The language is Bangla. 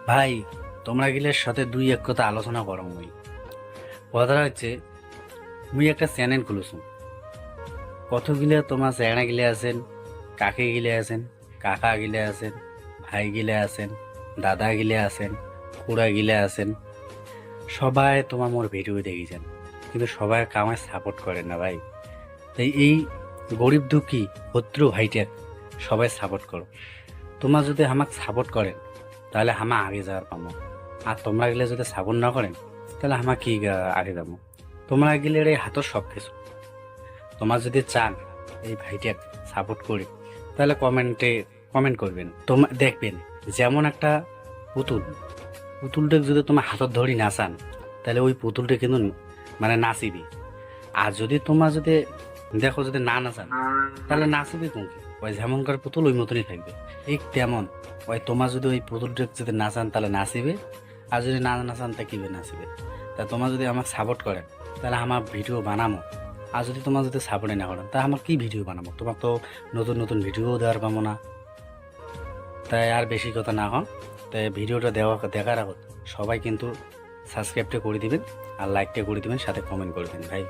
ভাই, তোমরা গিলের সাথে দুই এক কথা আলোচনা করো। কথাটা হচ্ছে, মুই একটা চ্যানেল খুলেছি। কতগুলা তোমার চেংড়া গিলে আছেন, কাকে গিলে আছেন, কাকা গিলে আছেন, ভাই গিলে আছেন, দাদা গিলে আছেন, খুড়া গিলে আছেন। সবাই তোমার মোর ভিডিও দেখেছেন, কিন্তু সবাই আমায় সাপোর্ট করেন না ভাই। তাই এই গরিব দুঃখী ভদ্র ভাইটাক সবাই সাপোর্ট করো। তোমরা যদি আমাকে সাপোর্ট করেন তাহলে আমা আগে যাওয়ার পাবো। আর তোমরা গেলে যদি সাপোর্ট না করেন তাহলে আমা কি আগে যাবো। তোমরা গেলে এই হাতের সব কিছু। তোমরা যদি চান এই ভাইটাকে সাপোর্ট করি তাহলে কমেন্ট করবেন। তোমরা দেখবেন যেমন একটা পুতুল, পুতুলটাকে যদি তোমার হাতত ধরি নাচান তাহলে ওই পুতুলটা কিন্তু মানে নাচিবি। আর যদি তোমরা যদি দেখো যদি না নাচান তাহলে নাচবে কোনকে, ওই যেমনকার পুতুল ওই মতনই থাকবে। ঠিক তেমন ওই তোমার যদি ওই পুতুলটা যদি নাচান তাহলে নাচিবে, আর যদি না নাচান তা কিভাবে নাচবে। তা তোমরা যদি আমাকে সাপোর্ট করেন তাহলে আমার ভিডিও বানাবো। আর যদি তোমার যদি সাপোর্টই না করেন তা আমার কি ভিডিও বানাবো। তোমার তো নতুন নতুন ভিডিও দেওয়ার পাবো না। তাই আর বেশি কথা না হন, তাই ভিডিওটা দেখার আগত সবাই কিন্তু সাবস্ক্রাইবটা করে দিবেন, আর লাইকটা করে দিবেন, সাথে কমেন্ট করে দিন ভাই।